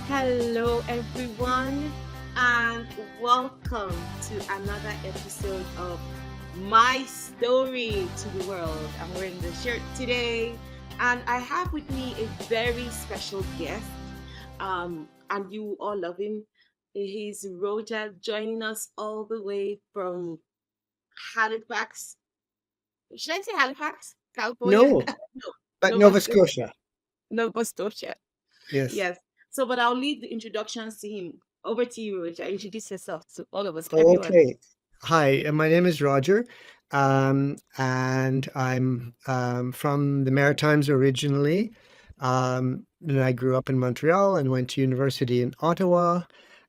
Hello, everyone, and welcome to another episode of My Story to the World. I'm wearing the shirt today, and I have with me a very special guest, and you all love him. He's Roger, joining us all the way from Halifax. Should I say Halifax, California? No, No, but Nova Nova Scotia. Scotia. Nova Scotia. Yes. Yes. So, but I'll leave the introductions to him. Over to you, Roger. Introduce yourself to all of us, everyone. Okay. Hi, my name is Roger, and I'm from the Maritimes originally. And I grew up in Montreal and went to university in Ottawa,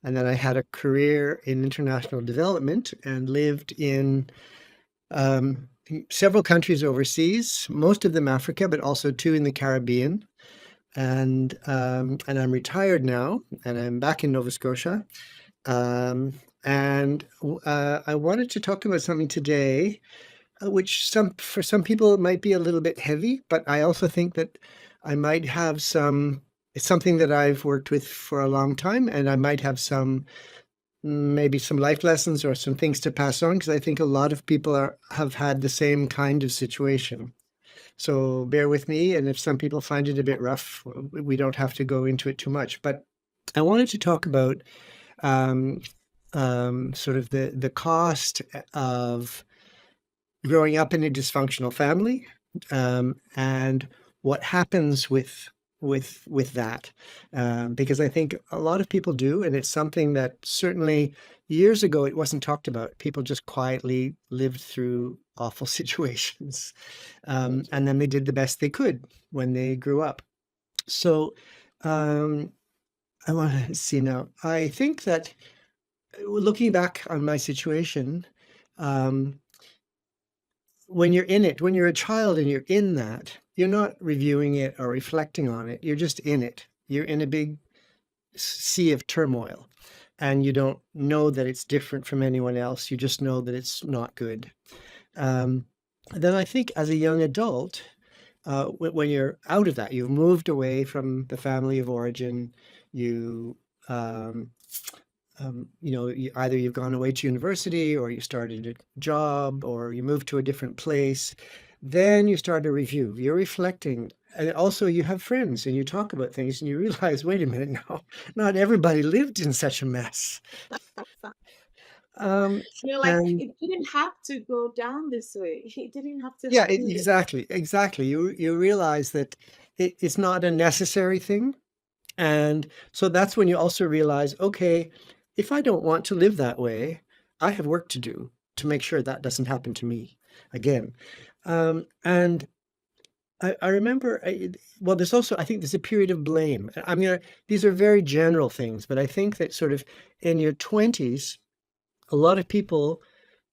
and then I had a career in international development and lived in um, several countries overseas, most of them Africa, but also two in the Caribbean. And I'm retired now, and I'm back in Nova Scotia. Um, I wanted to talk about something today, which for some people it might be a little bit heavy, but I also think that I might have some. It's something that I've worked with for a long time, and I might have some maybe some life lessons or some things to pass on because I think a lot of people have had the same kind of situation. So bear with me, and if some people find it a bit rough, we don't have to go into it too much. But I wanted to talk about um, sort of the cost of growing up in a dysfunctional family, and what happens with that, because I think a lot of people do, and it's something that certainly years ago it wasn't talked about. People just quietly lived through awful situations, and then they did the best they could when they grew up. So um, I want to see now. I think that looking back on my situation, um, when you're in it, when you're a child and you're in that, you're not reviewing it or reflecting on it. You're just in it. You're in a big sea of turmoil, and you don't know that it's different from anyone else. You just know that it's not good. Um, then I think as a young adult, when you're out of that, you've moved away from the family of origin, you um, either you've gone away to university or you started a job or you moved to a different place. Then you start a review. You're reflecting. And also you have friends and you talk about things and you realize, wait a minute now, not everybody lived in such a mess. Um, You're like, and it didn't have to go down this way. It didn't have to yeah, happen this. exactly. You realize that it's not a necessary thing. And so that's when you also realize, okay, if I don't want to live that way, I have work to do to make sure that doesn't happen to me again. And I remember, well, there's also, I think there's a period of blame. I mean, these are very general things, but I think that sort of in your 20s, a lot of people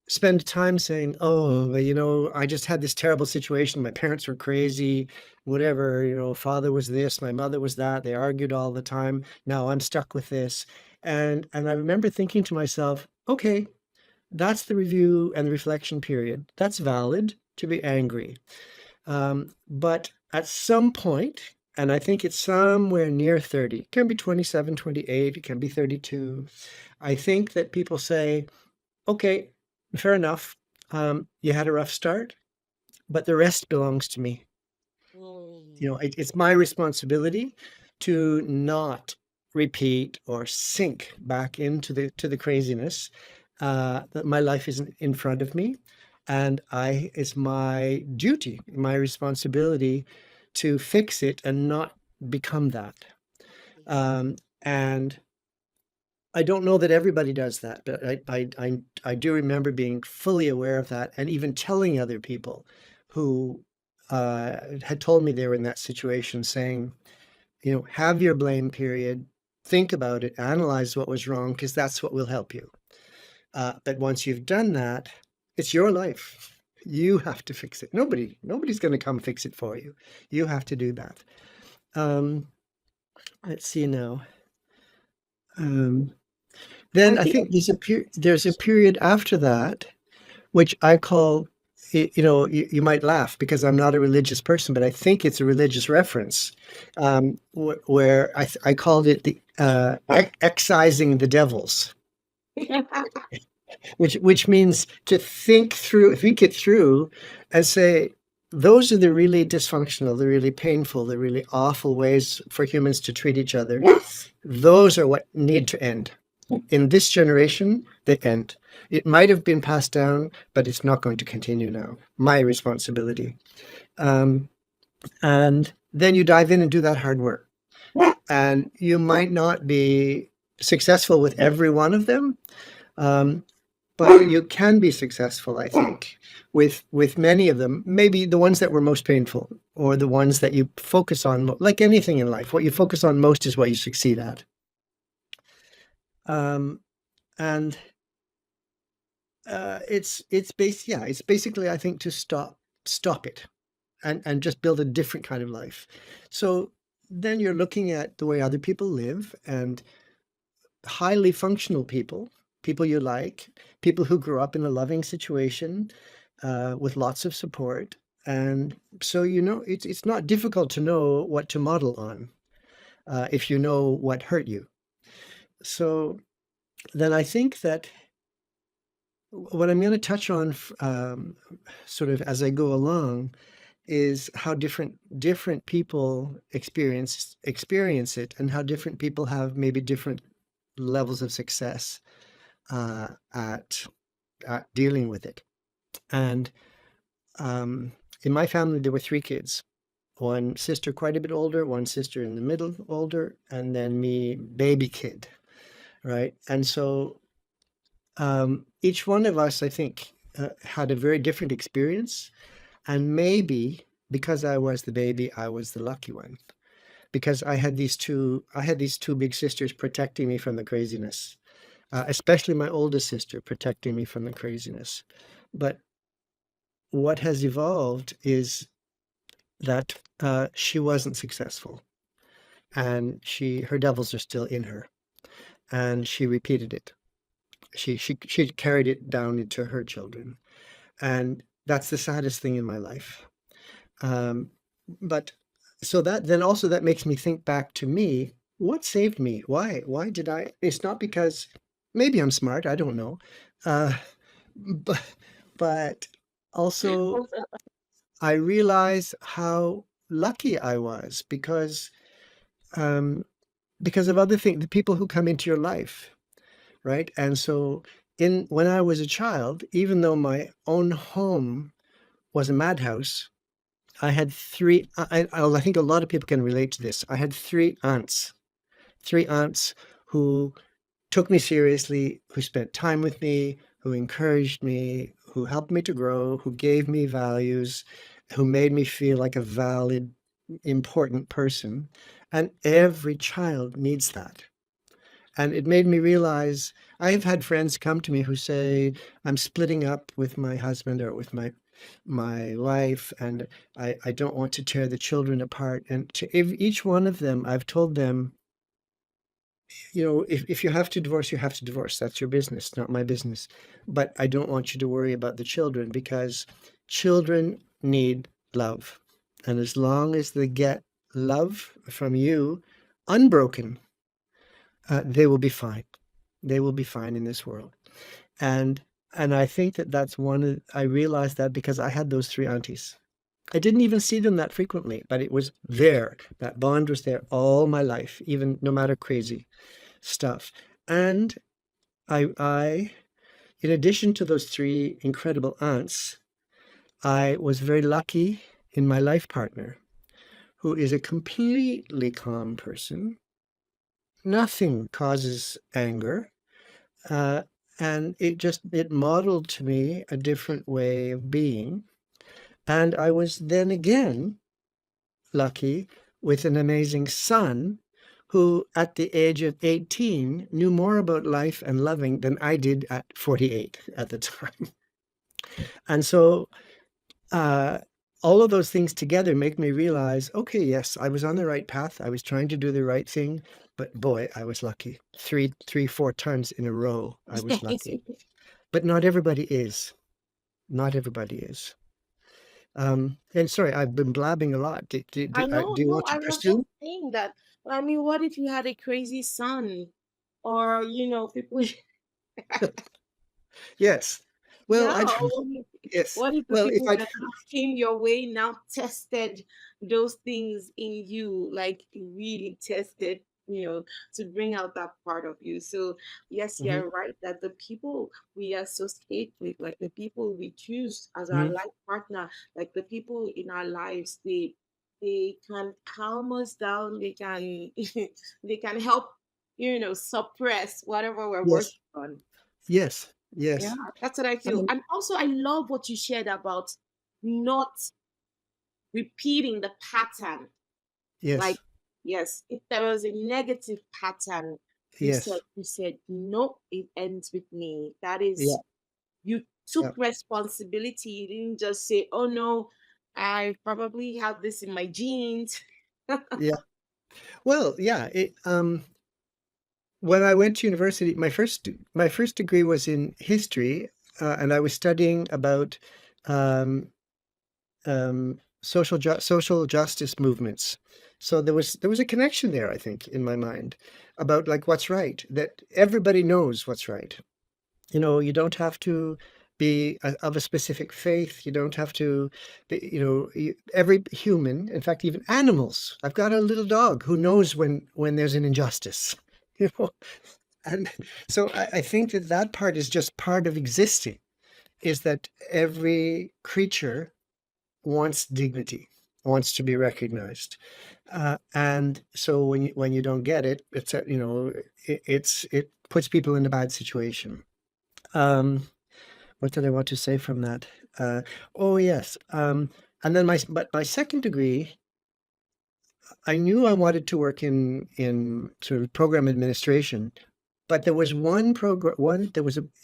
spend time saying, "Oh, I just had this terrible situation. My parents were crazy, whatever, father was this, my mother was that. They argued all the time. Now I'm stuck with this." And I remember thinking to myself, "Okay, that's the review and the reflection period. That's valid to be angry." But at some point, and I think it's somewhere near 30, it can be 27, 28, it can be 32. I think that people say, okay, fair enough. You had a rough start, but the rest belongs to me. Mm. It's my responsibility to not repeat or sink back into the craziness. That my life is in front of me, and it's my duty, my responsibility to fix it and not become that. And I don't know that everybody does that, but I do remember being fully aware of that and even telling other people who had told me they were in that situation, saying, have your blame period, think about it, analyze what was wrong, because that's what will help you. But once you've done that, it's your life. You have to fix it. Nobody's going to come fix it for you. You have to do that. Um, let's see now. Then I I think, think there's a period after that, which I call, you might laugh because I'm not a religious person, but I think it's a religious reference, where I called it excising the devils, which means to think it through, and say those are the really dysfunctional, the really painful, the really awful ways for humans to treat each other. Those are what need to end. In this generation, they end. It might have been passed down, but it's not going to continue now. My responsibility. Um, and then you dive in and do that hard work. And you might not be successful with every one of them, um, but you can be successful, I think, with many of them. Maybe the ones that were most painful, or the ones that you focus on, like anything in life. What you focus on most is what you succeed at. Um, and it's basically, I think, to stop it, and just build a different kind of life. So then you're looking at the way other people live, and highly functional people you like, people who grew up in a loving situation, with lots of support. And so, it's not difficult to know what to model on, if you know what hurt you. So then I think that what I'm going to touch on, sort of as I go along, is how different people experience it, and how different people have maybe different levels of success, uh, at dealing with it. And um, in my family, there were three kids. One sister quite a bit older, one sister in the middle older, and then me, baby kid, right? And so each one of us, I think, had a very different experience. And maybe because I was the baby, I was the lucky one, because I had these two big sisters protecting me from the craziness, especially my oldest sister protecting me from the craziness. But what has evolved is that she wasn't successful, and her devils are still in her, and she repeated it. She carried it down into her children, and that's the saddest thing in my life. Um, but so that makes me think back to me. What saved me? Why did I? It's not because maybe I'm smart. I don't know. Uh, but but also I realize how lucky I was, um, because of other things, the people who come into your life, right? And so, in when I was a child, even though my own home was a madhouse, I had three. I think a lot of people can relate to this. I had three aunts who took me seriously, who spent time with me, who encouraged me, who helped me to grow, who gave me values, who made me feel like a valid, important person. And every child needs that. And it made me realize I've had friends come to me who say, I'm splitting up with my husband or with my wife, and I don't want to tear the children apart. And each one of them, I've told them, if you have to divorce, you have to divorce. That's your business, not my business. But I don't want you to worry about the children, because children need love. And as long as they get love from you, unbroken, they will be fine. They will be fine in this world. And and I think that's I realized that because I had those three aunties. I didn't even see them that frequently, but it was there. That bond was there all my life, even no matter crazy stuff. And I, in addition to those three incredible aunts, I was very lucky in my life partner, who is a completely calm person. Nothing causes anger. Uh, and it modeled to me a different way of being. And I was then again lucky with an amazing son who, at the age of 18, knew more about life and loving than I did at 48 at the time. And so uh, all of those things together make me realize, okay, yes, I was on the right path. I was trying to do the right thing, but boy, I was lucky. Four times in a row, I was lucky. But not everybody is. Not everybody is. And sorry, I've been blabbing a lot. I know, Do you no, want to I was just pursue? saying that I mean, what if you had a crazy son? Or, people, Yes. Well, yeah. I don't. Or Yes. what if the Well, if people I that have came your way now tested those things in you, like really tested, to bring out that part of you? So, yes, Mhm, you're right that the people we associate with, like the people we choose as our mhm. life partner, like the people in our lives, they can calm us down. They can they can help, suppress whatever we're working Yes. on. Yes. Yeah, Yes. that's what I feel. Um, And also, I love what you shared about not repeating the pattern. Like, yes. yes, if there was a negative pattern, Yes. you said, no, it ends with me. That Yeah. is, you took Yeah. responsibility. You didn't just say, oh no, I probably have this in my genes. Yeah. Well, yeah, when I went to university, my first degree was in history, and I was studying about um, social justice movements. So there was a connection there, I think, in my mind about like what's right, that everybody knows what's right. You don't have to be of a specific faith. You don't have to be, every human, in fact, even animals. I've got a little dog who knows when there's an injustice, you know. And so I think that that part is just part of existing, is that every creature wants dignity, wants to be recognized. And so when you don't get it, it puts people in a bad situation. Um, what did I want to say from that? Uh, oh yes. And then my second degree, I knew I wanted to work in sort of program administration, but there was one program,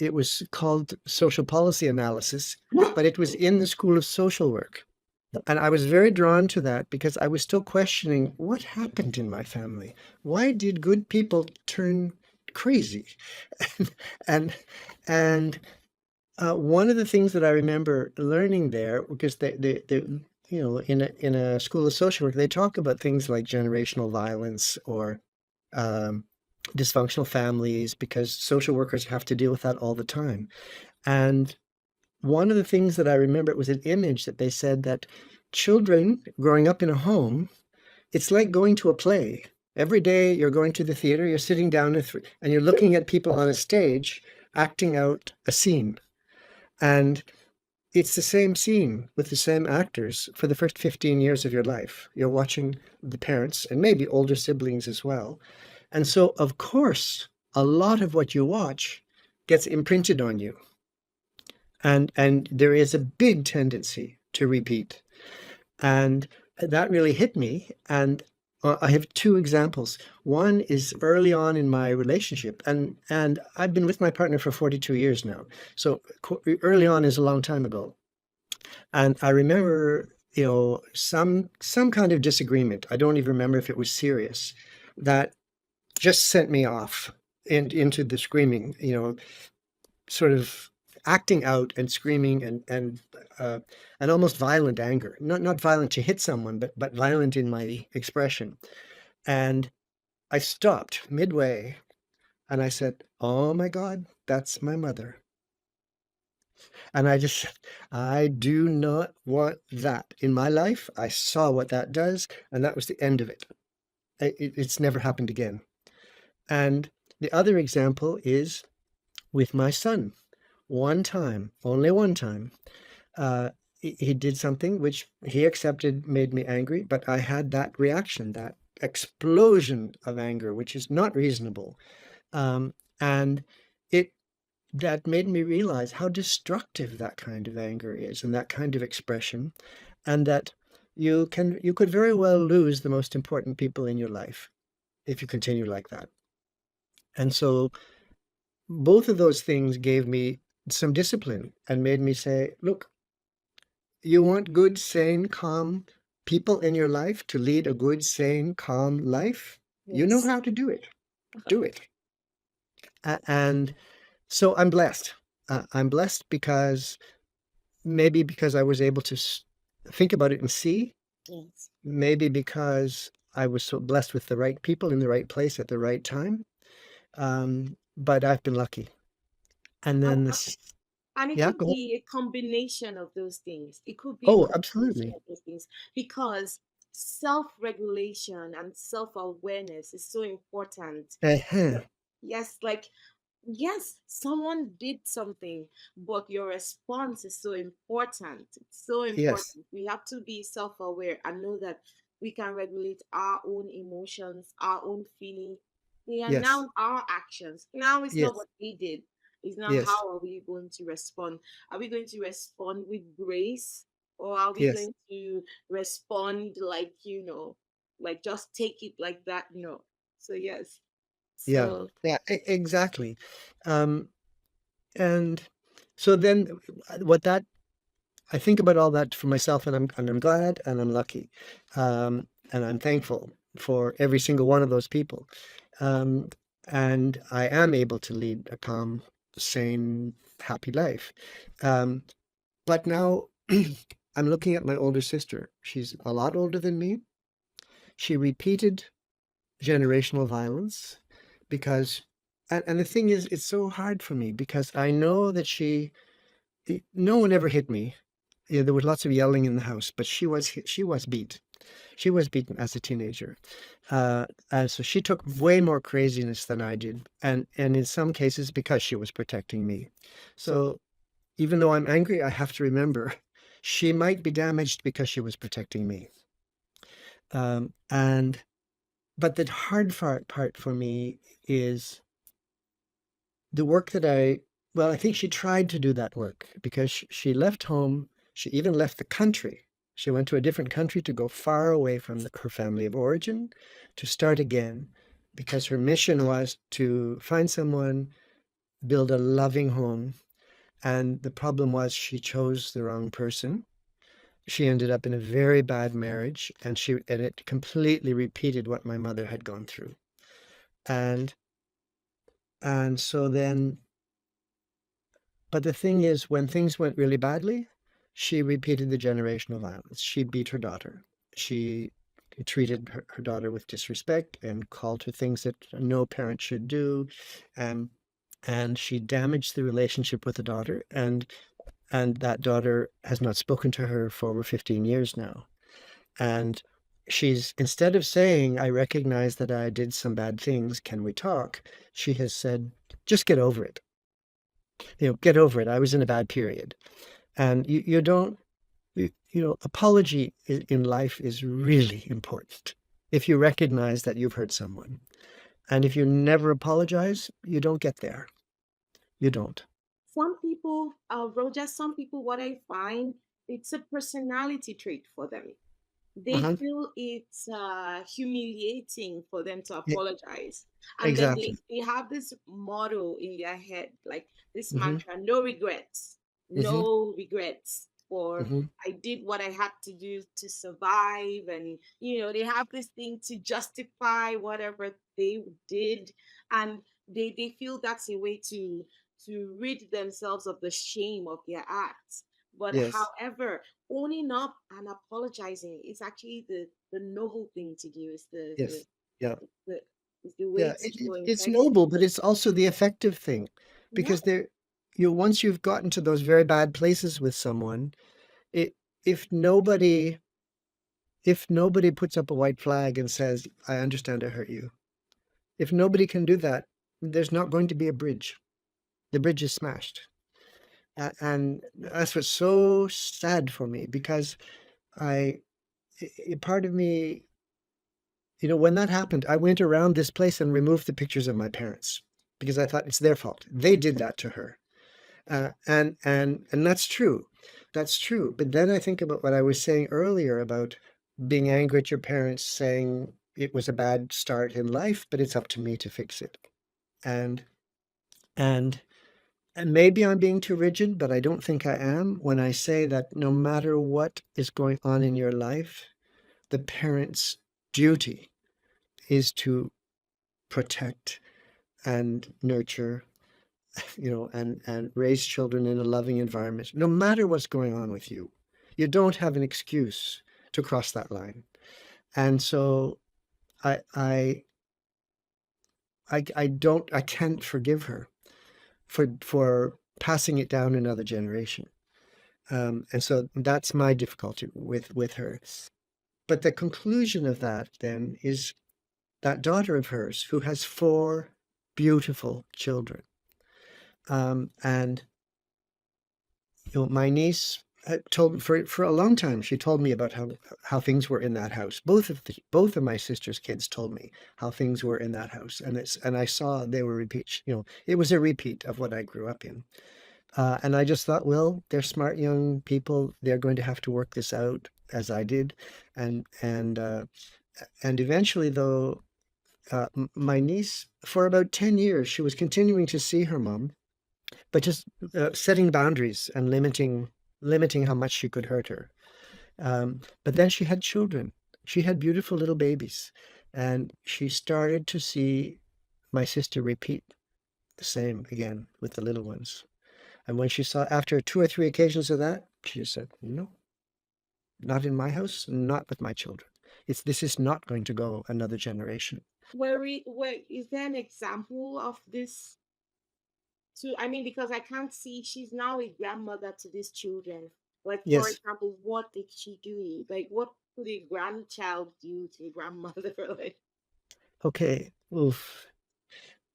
it was called social policy analysis, but it was in the School of Social Work. And I was very drawn to that because I was still questioning what happened in my family. Why did good people turn crazy? And and one of the things that I remember learning there, because in a school of social work, they talk about things like generational violence or um, dysfunctional families, because social workers have to deal with that all the time. And one of the things that I remember, it was an image that they said that children growing up in a home, it's like going to a play. Every day you're going to the theater, you're sitting down and you're looking at people on a stage acting out a scene. And it's the same scene with the same actors for the first 15 years of your life. You're watching the parents and maybe older siblings as well. And so, of course, a lot of what you watch gets imprinted on you. And there is a big tendency to repeat. And that really hit me. And I have two examples. One is early on in my relationship, and I've been with my partner for 42 years now. So early on is a long time ago. And I remember, some kind of disagreement. I don't even remember if it was serious, that just sent me off into the screaming, sort of acting out and screaming and almost violent anger. Not violent to hit someone, but violent in my expression. And I stopped midway and I said, "Oh my God, that's my mother." And I just said, "I do not want that in my life. I saw what that does, and that was the end of it. It's never happened again." And the other example is with my son. One time, only one time, he did something which he accepted made me angry, but I had that reaction, that explosion of anger, which is not reasonable. And it that made me realize how destructive that kind of anger is and that kind of expression, and that you could very well lose the most important people in your life if you continue like that. And so both of those things gave me some discipline and made me say, look, you want good, sane, calm people in your life to lead a good, sane, calm life? You know Yes. how to do it. Do it. And so I'm blessed. I'm blessed because maybe because I was able to think about it and see, Yes. maybe because I was so blessed with the right people in the right place at the right time. But I've been lucky. And And, then uh, this, and it yeah, could go ahead. be a combination of those things. It could be a Oh, combination absolutely. of those things because self-regulation and self-awareness is so important. Uh-huh. Yes, like, yes, someone did something, but your response is so important. It's so Yes, important. We have to be self aware and know that we can regulate our own emotions, our own feelings. They are yes, now our actions. Now it's not yes, what they did. It's now yes, how are we going to respond? Are we going to respond with grace, or are we yes. going to respond like, like just take it like that? No. So, yes. Yeah, So, yeah, exactly. Um, and so then what that I think about all that for myself, and I'm glad and I'm lucky, and I'm thankful for every single one of those people, um, and I am able to lead a calm, sane, happy life. Um, but now I'm looking at my older sister. She's a lot older than me. She repeated generational violence because, and the thing is, it's so hard for me because I know that no one ever hit me. Yeah, there was lots of yelling in the house, but she was beat. She was beaten as a teenager, and so she took way more craziness than I did, and in some cases because she was protecting me. So even though I'm angry, I have to remember she might be damaged because she was protecting me. And but the hard part for me is the work that well, I think she tried to do that work because she left home. She even left the country. She went to a different country to go far away from her family of origin to start again because her mission was to find someone, build a loving home. And the problem was she chose the wrong person. She ended up in a very bad marriage and it completely repeated what my mother had gone through. And and so then But the thing is, when things went really badly, she repeated the generational violence. She beat her daughter. She treated her daughter with disrespect and called her things that no parent should do. Um, and she damaged the relationship with the daughter. And that daughter has not spoken to her for over 15 years now. And she's, instead of saying, I recognize that I did some bad things, can we talk? She has said, just get over it. Get over it. I was in a bad period. And you don't, apology in life is really important. If you recognize that you've hurt someone, and if you never apologize, you don't get there. You don't. some people, Roger, some people, what I find, it's a personality trait for them. They Uh-huh. feel it's humiliating for them to Yeah, apologize. And then exactly. they have this motto in their head, like this Hmm. mantra: no regrets, Hmm. no regrets. For Hmm. I did what I had to do to survive. And, they have this thing to justify whatever they did. And they feel that's a way to rid themselves of the shame of their acts. But Yes. however, owning up and apologizing is actually the noble thing to do. It's Yes. Yeah. the it's the way Yeah. to show It's integrity. noble, but it's also the effective thing Yeah. because once you've gotten to those very bad places with someone, it, if nobody puts up a white flag and says, I understand I hurt you, if nobody can do that, there's not going to be a bridge. The bridge is smashed. And that's what's so sad for me because I, part of me, when that happened, I went around this place and removed the pictures of my parents because I thought it's their fault. They did that to her. And that's true. That's true. But then I think about what I was saying earlier about being angry at your parents, saying it was a bad start in life, but it's up to me to fix it. And and and maybe I'm being too rigid, but I don't think I am when I say that no matter what is going on in your life, the parent's duty is to protect and nurture, and raise children in a loving environment, no matter what's going on with you. You don't have an excuse to cross that line. And so, I I can't forgive her for passing it down another generation. And so that's my difficulty with her. But the conclusion of that then is that daughter of hers who has four beautiful children. And my niece had told for a long time. She told me about how things were in that house. Both of my sister's kids told me how things were in that house, and I saw they were repeats. It was a repeat of what I grew up in. And I just thought, well, they're smart young people. They're going to have to work this out as I did, and and uh, and eventually, though, my niece for about 10 years she was continuing to see her mom, but just setting boundaries and limiting how much she could hurt her. But then she had children. She had beautiful little babies, and she started to see my sister repeat the same again with the little ones. And when she saw after two or three occasions of that, she just said, "No, not in my house, not with my children. This is not going to go another generation." Where is there an example of this? To I mean, because I can't see she's now a grandmother to these children. Like, for Yes. example, what did she do? Like, what could a grandchild do to a grandmother? Like, Okay. Oof.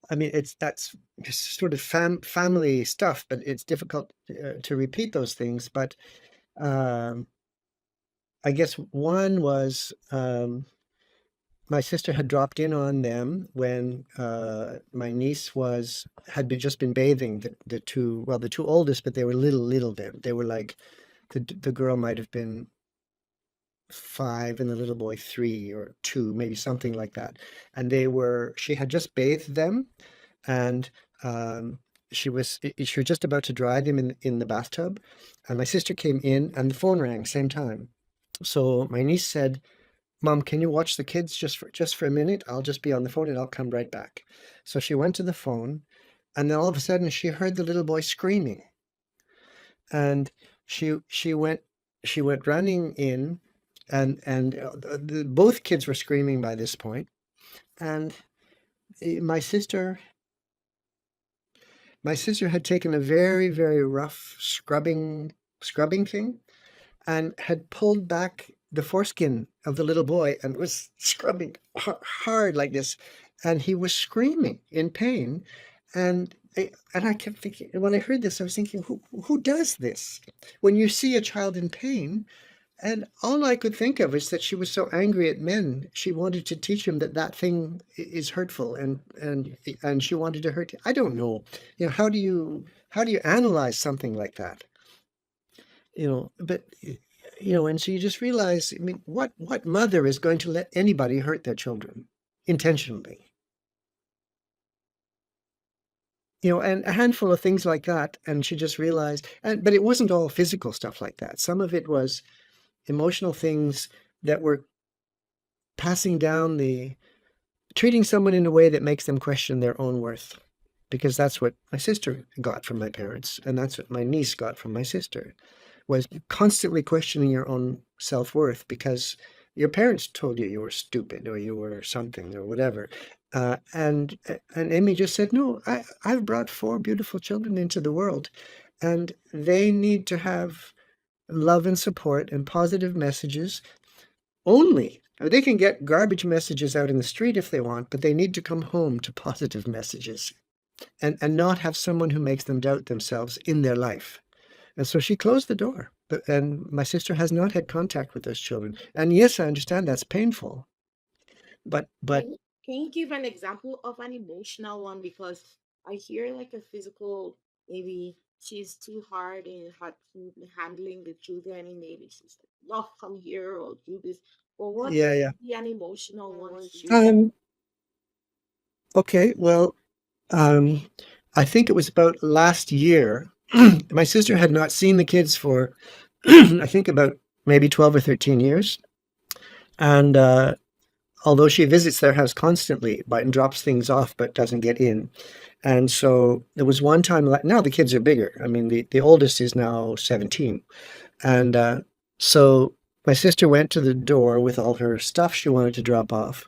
I mean, that's sort of family stuff, but it's difficult to repeat those things. But um, I guess one was my sister had dropped in on them when my niece had just been bathing the two oldest, but they were little then. They were like the girl might have been 5 and the little boy 3 or 2, maybe something like that. And she had just bathed them, and um, she was just about to dry them in the bathtub, and my sister came in, and the phone rang same time. So my niece said, "Mom, can you watch the kids just for a minute? I'll just be on the phone and I'll come right back." So she went to the phone, and then all of a sudden she heard the little boy screaming, and she went running in, and both kids were screaming by this point, and eh, my sister my sister had taken a very, very rough scrubbing thing and had pulled back the foreskin of the little boy and was scrubbing hard like this, and he was screaming in pain. And I kept thinking, when I heard this, I was thinking, who does this? When you see a child in pain, and all I could think of is that she was so angry at men. She wanted to teach him that that thing is hurtful, and she wanted to hurt him. I don't know. How do you analyze something like that? But and so you just realize, I mean, what mother is going to let anybody hurt their children intentionally? And a handful of things like that, and she just realized, but it wasn't all physical stuff like that. Some of it was emotional things that were passing down the treating someone in a way that makes them question their own worth, because that's what my sister got from my parents, and that's what my niece got from my sister, was constantly questioning your own self-worth because your parents told you were stupid or you were something or whatever. And Amy just said, "No, I've brought four beautiful children into the world, and they need to have love and support and positive messages only. They can get garbage messages out in the street if they want, but they need to come home to positive messages and not have someone who makes them doubt themselves in their life." And so she closed the door. And my sister has not had contact with those children. And yes, I understand that's painful. But can you give an example of an emotional one? Because I hear like a physical, maybe she's too hard in handling the children, and maybe she's like, "No, come here or do this." But what yeah, yeah. be an emotional one to you? Um, okay, well, um, I think it was about last year. My sister had not seen the kids for, I think, about maybe 12 or 13 years. And although she visits their house constantly, but and drops things off, but doesn't get in. And so there was one time, now the kids are bigger. I mean, the oldest is now 17. And so my sister went to the door with all her stuff she wanted to drop off.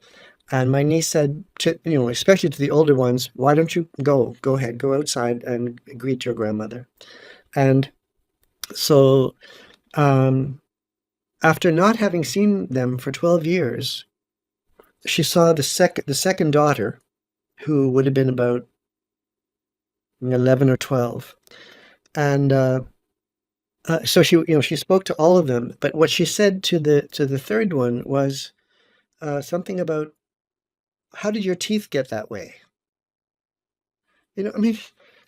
And my niece said to, especially to the older ones, why don't you go ahead, go outside and greet your grandmother. And so, um, after not having seen them for 12 years, she saw the second daughter, who would have been about 11 or 12. And so she spoke to all of them, but what she said to the third one was something about, how did your teeth get that way? I mean,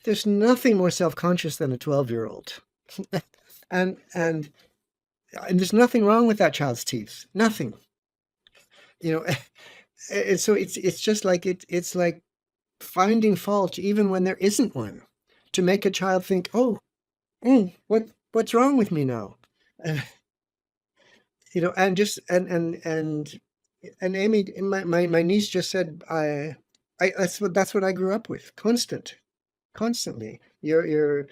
there's nothing more self-conscious than a 12-year-old. And there's nothing wrong with that child's teeth. Nothing. You know, and so it's just like it's like finding fault even when there isn't one, to make a child think, "Oh, what's wrong with me now?" Uh, and just and Amy, my niece just said, I that's what I grew up with, constantly. You're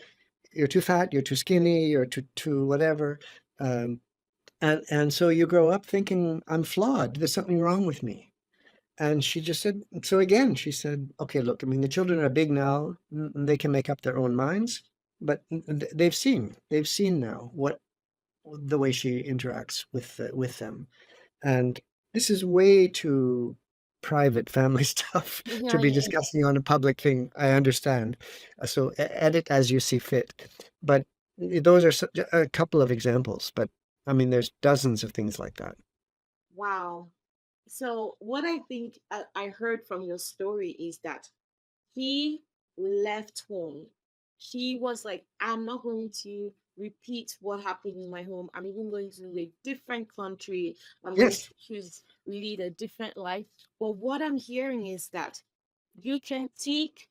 too fat, you're too skinny, you're too whatever. Um, and so you grow up thinking, I'm flawed. There's something wrong with me. And she just said, so again, she said, okay, look, I mean, the children are big now, they can make up their own minds, but they've seen now what the way she interacts with them. And this is way too private family stuff to Yeah, be yes. discussing on a public thing. I understand. So edit as you see fit. But those are a couple of examples. But I mean, there's dozens of things like that. Wow. So, what I think I heard from your story is that he left home. He was like, I'm not going to repeat what happened in my home. I'm even going to a different country. I'm going to Yes, choose lead a different life. But what I'm hearing is that you can take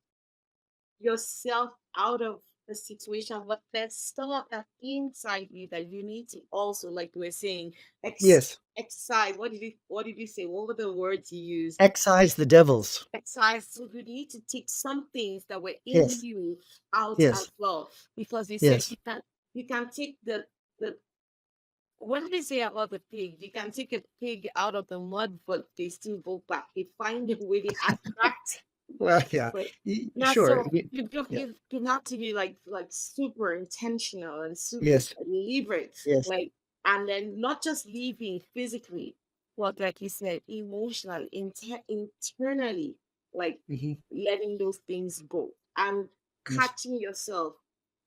yourself out of the situation, but there's still that inside you that you need to also, like we're saying, yes. excise. What did you say? What were the words you used? Excise the devils. Excise. So you need to take some things that were in Yes, you out as yes, well. Because they said yes. you can take the what did they say about the pig? You can take a pig out of the mud, but they still go back. They find a way, they attract. Well, yeah, But now, sure. so Yeah, you have to be like super intentional and super yes, deliberate, yes. like, and then not just living physically, but like you said, emotionally, internally, like Hmm. letting those things go and Yes. catching yourself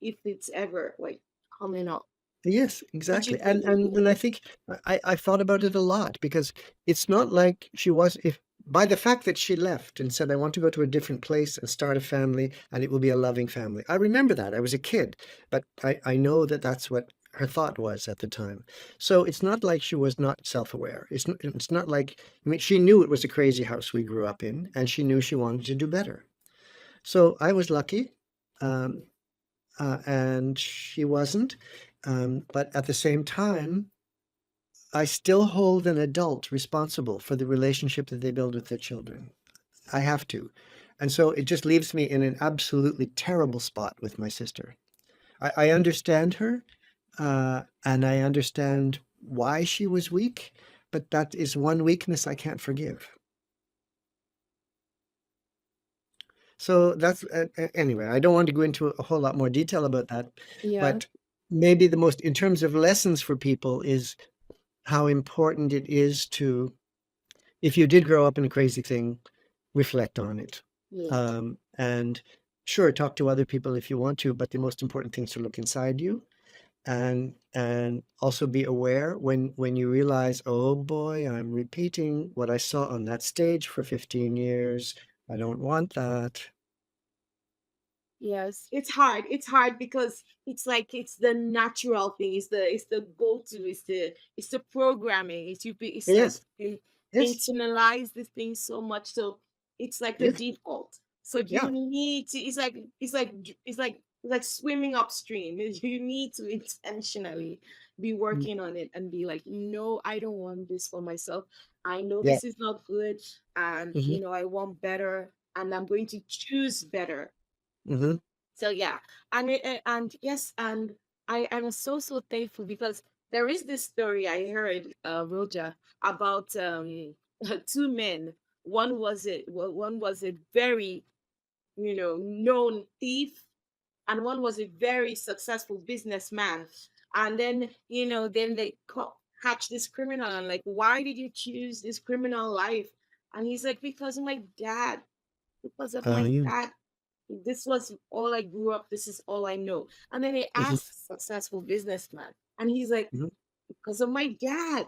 if it's ever like coming up. Yes, What you exactly. And think? and and I think I thought about it a lot, because it's not like she was, if by the fact that she left and said, I want to go to a different place and start a family, and it will be a loving family. I remember that. I was a kid, but I know that that's what her thought was at the time. So it's not like she was not self-aware. It's not like, I mean, she knew it was a crazy house we grew up in, and she knew she wanted to do better. So I was lucky. Um, and she wasn't. But at the same time, I still hold an adult responsible for the relationship that they build with their children. I have to. And so it just leaves me in an absolutely terrible spot with my sister. I understand her, and I understand why she was weak, but that is one weakness I can't forgive. So that's anyway, I don't want to go into a whole lot more detail about that, Yeah. but maybe the most, in terms of lessons for people, is how important it is to, if you did grow up in a crazy thing, reflect on it. Yeah. And sure, talk to other people if you want to, but the most important thing is to look inside you, and also be aware when you realize, oh boy, I'm repeating what I saw on that stage for 15 years. I don't want that. Yes, it's hard. It's hard because it's like it's the natural thing. It's the go to. It's the programming. It's like Yes, you yes, internalize this thing so much, so it's like the yes, default. So yeah. you need to. It's like swimming upstream. You need to intentionally be Mm, working on it and be like, no, I don't want this for myself. I know yeah. this is not good, and Hmm. I want better, and I'm going to choose better. Hmm. So yeah, and yes, and I'm so thankful because there is this story I heard, Roja, about two men. one was a very, known thief, and one was a very successful businessman. And then, then they catch this criminal and like, why did you choose this criminal life? And he's like, because of my dad, because of my You. dad. This was all I grew up. This is all I know. And then they asked successful businessman, and he's like, Mhm. because of my dad,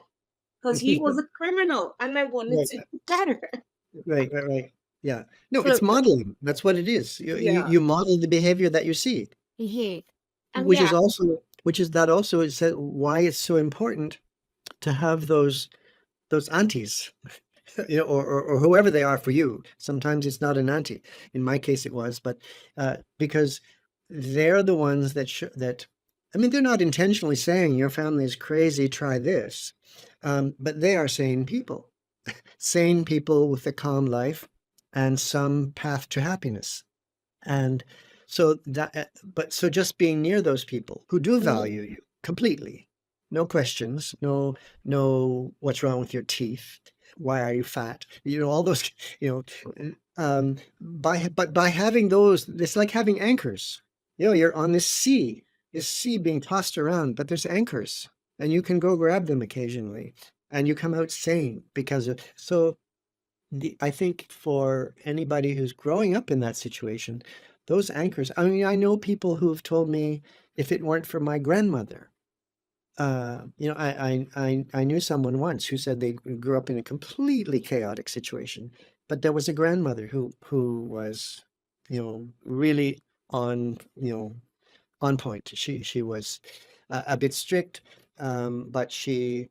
because he was a criminal, and I wanted Right, to do better. right, right, right. Yeah. No, So it's modeling. That's what it is. yeah, You model the behavior that you see, mhm. And which yeah, is also which is that also is that why it's so important to have those aunties, or whoever they are for you. Sometimes it's not an auntie. In my case, it was, but because they're the ones that I mean, they're not intentionally saying your family is crazy, try this, but they are sane people with a calm life and some path to happiness. And so but so just being near those people who do mhm, value you completely, no questions, no, what's wrong with your teeth? Why are you fat? All those, you but by having those, it's like having anchors. You're on this sea being tossed around, but there's anchors and you can go grab them occasionally and you come out sane because of, so I think for anybody who's growing up in that situation, those anchors, I mean, I know people who've told me if it weren't for my grandmother, I knew someone once who said they grew up in a completely chaotic situation, but there was a grandmother who was, really on, on point. She was a bit strict, but she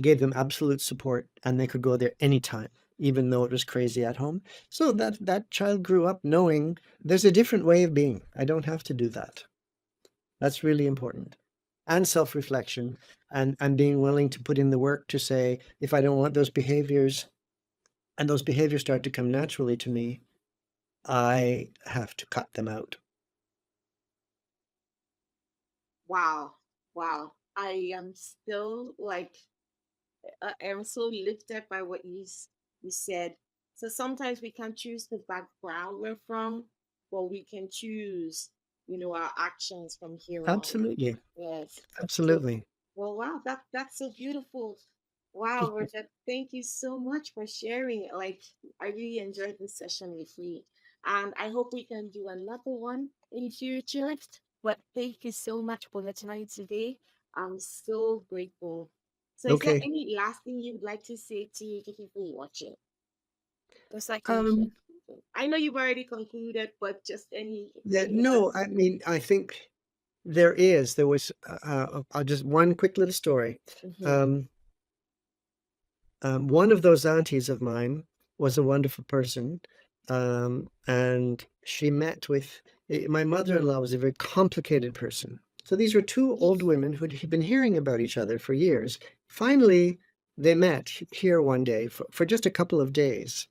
gave them absolute support and they could go there anytime, even though it was crazy at home. So that child grew up knowing there's a different way of being. I don't have to do that. That's really important. And self-reflection and being willing to put in the work to say, if I don't want those behaviors and those behaviors start to come naturally to me, I have to cut them out. wow, wow. I am still like, I am so lifted by what you said. So sometimes we can choose the background we're from, but we can choose, our actions from here on. Absolutely. Yes. So, Absolutely. well, wow, that's so beautiful. Wow, Roger, thank you so much for sharing. Like, I really enjoyed this session with you, and I hope we can do another one in future. But thank you so much for the time today. I'm so grateful. So, is there Okay. any last thing you'd like to say to the people watching? Just like Um, conclude. I know you've already concluded, but just yeah, any last. no, I mean, I think there was, I'll just one quick little story. Mhm. Um, one of those aunties of mine was a wonderful person, and she met with my mother-in-law was a very complicated person. So these were two old women who had been hearing about each other for years. Finally, they met here one day for just a couple of days.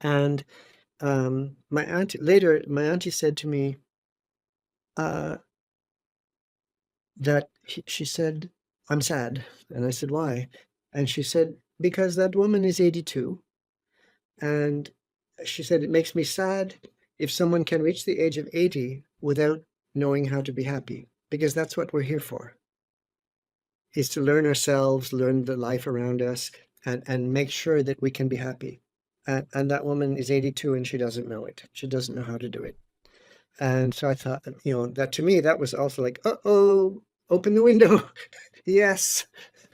And my auntie said to me, uh, she said, "I'm sad." And I said, "Why?" And she said, "Because that woman is 82." And she said, "It makes me sad if someone can reach the age of 80 without knowing how to be happy, because that's what we're here for, is to learn ourselves, learn the life around us, and make sure that we can be happy." And that woman is 82 and she doesn't know it. She doesn't know how to do it. And so I thought, that to me, that was also like, uh-oh, open the window. Yes,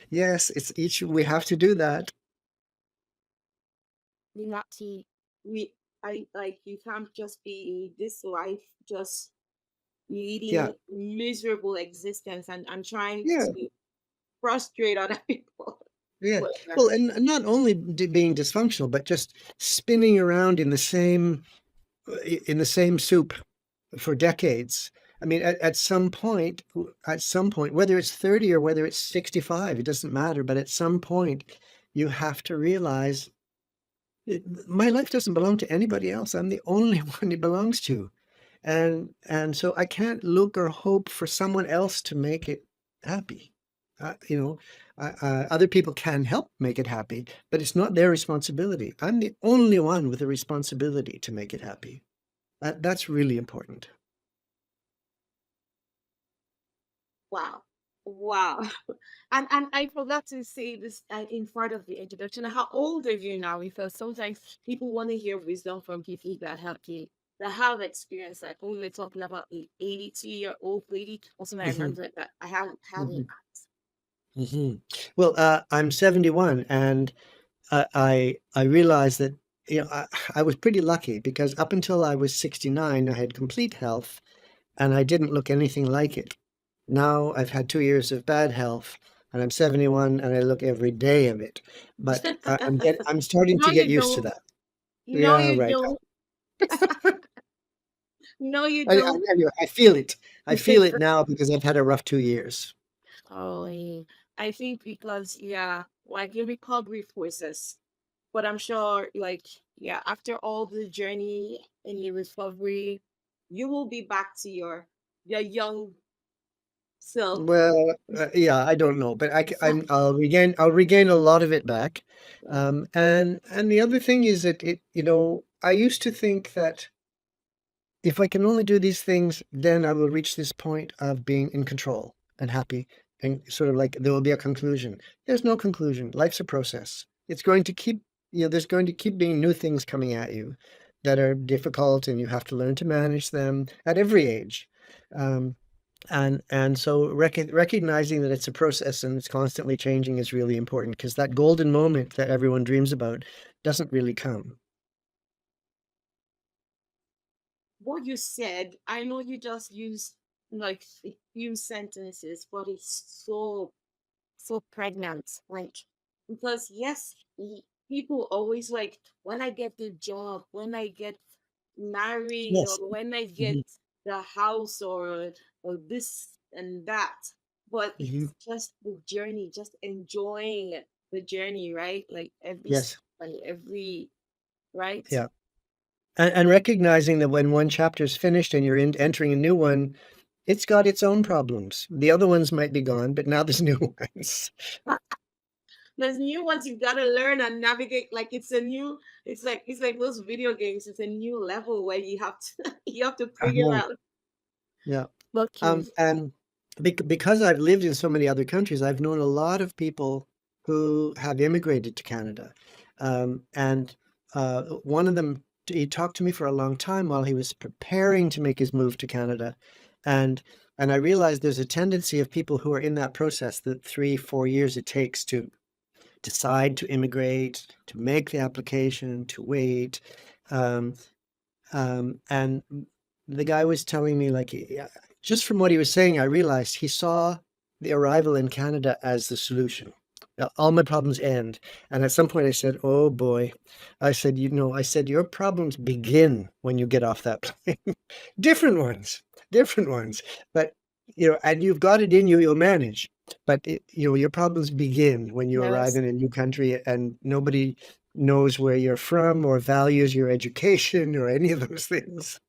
yes, it's each, we have to do that. You have to, we, I like, you can't just be in this life just Yeah, leading miserable existence and trying yeah, to frustrate other people. yeah. But Well, and not only being dysfunctional, but just spinning around in the same soup for decades. I mean, at some point, whether it's 30 or whether it's 65, it doesn't matter. But at some point, you have to realize my life doesn't belong to anybody else. I'm the only one it belongs to. And so I can't look or hope for someone else to make it happy. Other people can help make it happy, but it's not their responsibility. I'm the only one with a responsibility to make it happy. That's really important. Wow. Wow. And I forgot to say this in part of the introduction. How old are you now? Because sometimes people want to hear wisdom from people that have that have experience. Like when we were talking about the 82-year-old lady. Also, I Hmm. remember that I haven't Hmm. Hmm. Well, I'm 71, and I realized that I was pretty lucky because up until I was 69, I had complete health, and I didn't look anything like it. Now I've had 2 years of bad health, and I'm 71, and I look every day of it. But I'm starting No, to get you used to don't. that. No, Yeah, you right. don't. No, you don't. Anyway, I feel it. I feel it now because I've had a rough 2 years. Oh, I think because yeah, like your recovery process. But I'm sure, like, yeah, after all the journey and your recovery, you will be back to your young self. Well, yeah, I don't know, but I'll regain a lot of it back. And the other thing is that I used to think that if I can only do these things, then I will reach this point of being in control and happy and sort of like there will be a conclusion. There's no conclusion. Life's a process. It's going to keep, there's going to keep being new things coming at you that are difficult and you have to learn to manage them at every age. Um, and so recognizing that it's a process and it's constantly changing is really important because that golden moment that everyone dreams about doesn't really come. What you said, I know you just used like a few sentences, but it's so pregnant. Like, because yes, people always like, when I get the job, when I get married, Yes. or when I get Hmm. the house, or this and that. But Hmm. it's just the journey, just enjoying the journey, right? Like every Yes. like every right. Yeah. And recognizing that when one chapter is finished and you're entering a new one, it's got its own problems. The other ones might be gone, but now there's new ones. There's new ones you've got to learn and navigate. Like it's like those video games. It's a new level where you have to you have to I figure know. out. Yeah. Okay. And because I've lived in so many other countries, I've known a lot of people who have immigrated to Canada. And one of them, he talked to me for a long time while he was preparing to make his move to Canada. And and I realized there's a tendency of people who are in that process, the 3, 4 years it takes to decide to immigrate, to make the application, to wait. Um, and the guy was telling me, like, just from what he was saying, I realized he saw the arrival in Canada as the solution. All my problems end. And at some point I said, oh boy, I said, your problems begin when you get off that plane. Different ones, different ones. But, and you've got it in you, you'll manage. But, your problems begin when you arrive Yes. in a new country and nobody knows where you're from or values your education or any of those things.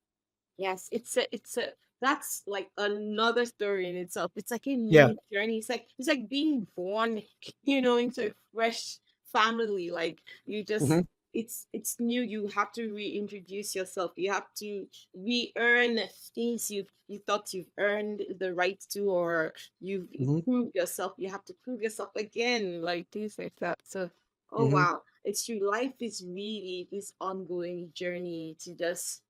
Yes, it's a that's like another story in itself. It's like a Yeah. new journey. It's like being born, into a fresh family. Like you just Hmm. it's new. You have to reintroduce yourself. You have to re-earn things you thought you've earned the right to, or you've Hmm. proved yourself. You have to prove yourself again, like things like that. So, oh Hmm. wow, it's true. Life is really this ongoing journey to just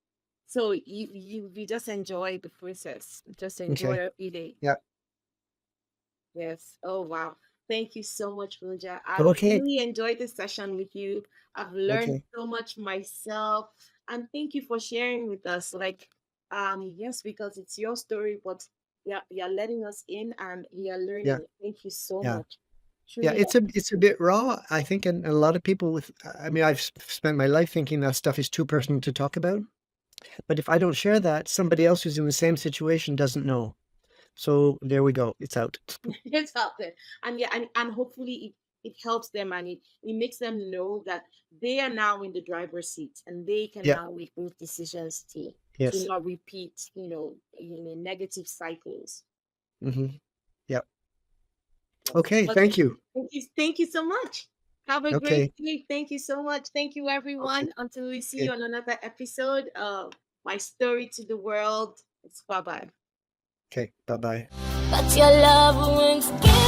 so you just enjoy the process. Just enjoy Okay. every day. Yeah. Yes. Oh wow. Thank you so much, Roja. I've Okay. really enjoyed this session with you. I've learned Okay. so much myself. And thank you for sharing with us. Like, yes, because it's your story, but yeah, you're letting us in and you're Yeah. learning. Thank you so Yeah. much. Yeah. Truly. It's a bit raw, I think, and a lot of people I mean, I've spent my life thinking that stuff is too personal to talk about. But if I don't share that, somebody else who's in the same situation doesn't know. So there we go. It's out. It's out there. And yeah, and hopefully it helps them, and it makes them know that they are now in the driver's seat and they can Yeah. now make those decisions to Yes. not repeat, negative cycles. Hmm. Yeah. Okay, Well, thank you. thank you so much. Have a Okay, great day. Thank you so much. Thank you, okay, everyone. Until we see okay, you on another episode of My Story to the World. It's bye bye. okay. Bye bye. But your love won't give